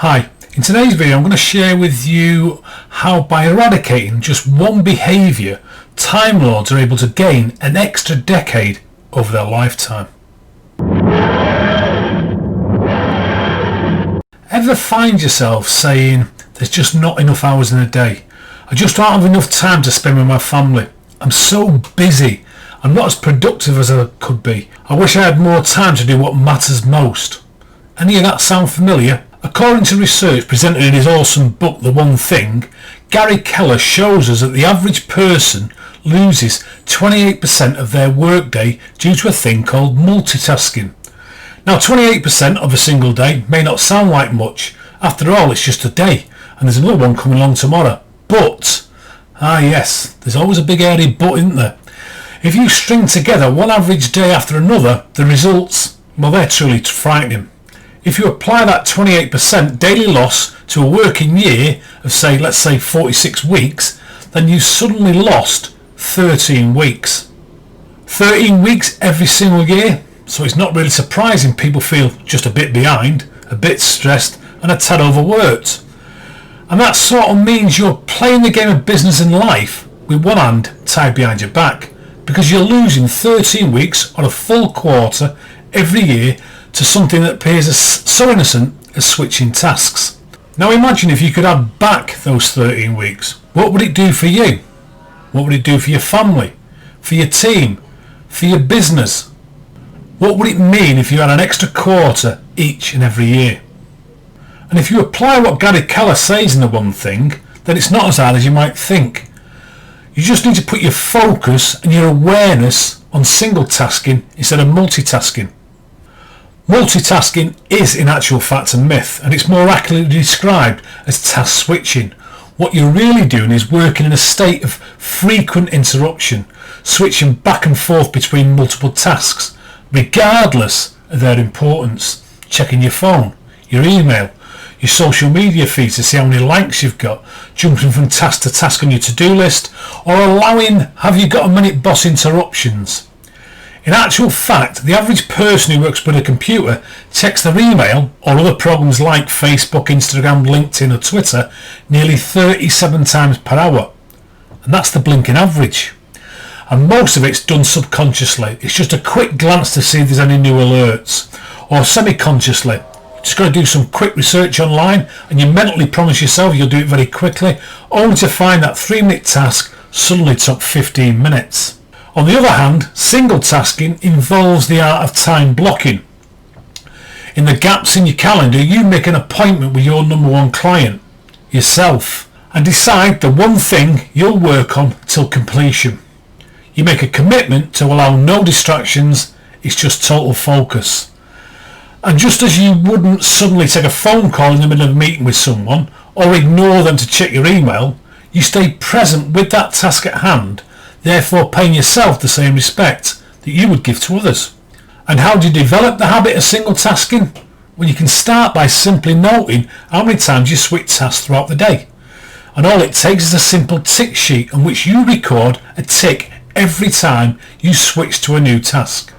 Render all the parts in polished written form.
Hi, in today's video I'm going to share with you how by eradicating just one behaviour, Time Lords are able to gain an extra decade over their lifetime. Ever find yourself saying, there's just not enough hours in a day, I just don't have enough time to spend with my family, I'm so busy, I'm not as productive as I could be, I wish I had more time to do what matters most? Any of that sound familiar? According to research presented in his awesome book The One Thing, Gary Keller shows us that the average person loses 28% of their workday due to a thing called multitasking. Now 28% of a single day may not sound like much, after all it's just a day and there's another one coming along tomorrow. But, yes, there's always a big hairy but, isn't there? If you string together one average day after another, the results, well, they're truly frightening. If you apply that 28% daily loss to a working year of let's say 46 weeks, then you suddenly lost 13 weeks. 13 weeks every single year, so it's not really surprising people feel just a bit behind, a bit stressed and a tad overworked. And that sort of means you're playing the game of business and life with one hand tied behind your back, because you're losing 13 weeks or a full quarter every year to something that appears as so innocent as switching tasks. Now imagine if you could add back those 13 weeks. What would it do for you? What would it do for your family? For your team? For your business? What would it mean if you had an extra quarter each and every year? And if you apply what Gary Keller says in The One Thing, then it's not as hard as you might think. You just need to put your focus and your awareness on single tasking instead of multitasking. Multitasking is in actual fact a myth, and it's more accurately described as task switching. What you're really doing is working in a state of frequent interruption, switching back and forth between multiple tasks, regardless of their importance. Checking your phone, your email, your social media feed to see how many likes you've got, jumping from task to task on your to-do list, or allowing have you got a minute boss interruptions. In actual fact, the average person who works with a computer checks their email or other programs like Facebook, Instagram, LinkedIn or Twitter nearly 37 times per hour. And that's the blinking average. And most of it's done subconsciously. It's just a quick glance to see if there's any new alerts. Or semi-consciously. Just got to do some quick research online and you mentally promise yourself you'll do it very quickly, only to find that 3-minute task suddenly took 15 minutes. On the other hand, single tasking involves the art of time blocking. In the gaps in your calendar, you make an appointment with your number one client, yourself, and decide the one thing you'll work on till completion. You make a commitment to allow no distractions, it's just total focus. And just as you wouldn't suddenly take a phone call in the middle of a meeting with someone, or ignore them to check your email, you stay present with that task at hand, therefore paying yourself the same respect that you would give to others. And how do you develop the habit of single tasking? Well, you can start by simply noting how many times you switch tasks throughout the day. And all it takes is a simple tick sheet on which you record a tick every time you switch to a new task.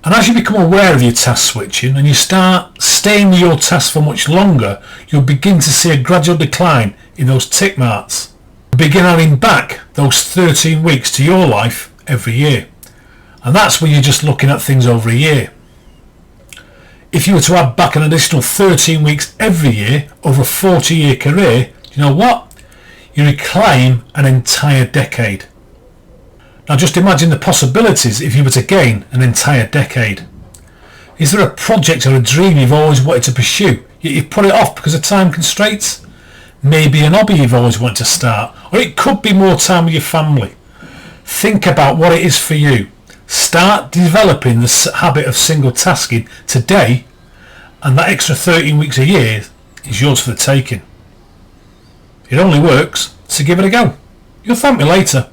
And as you become aware of your task switching and you start staying with your task for much longer, you'll begin to see a gradual decline in those tick marks. Begin adding back those 13 weeks to your life every year. And that's when you're just looking at things over a year. If you were to add back an additional 13 weeks every year over a 40-year career, you know what? You reclaim an entire decade. Now just imagine the possibilities if you were to gain an entire decade. Is there a project or a dream you've always wanted to pursue, yet you've put it off because of time constraints? Maybe an hobby you've always wanted to start, or it could be more time with your family. Think about what it is for you. Start developing the habit of single tasking today, and that extra 13 weeks a year is yours for the taking. It only works, so give it a go. You'll thank me later.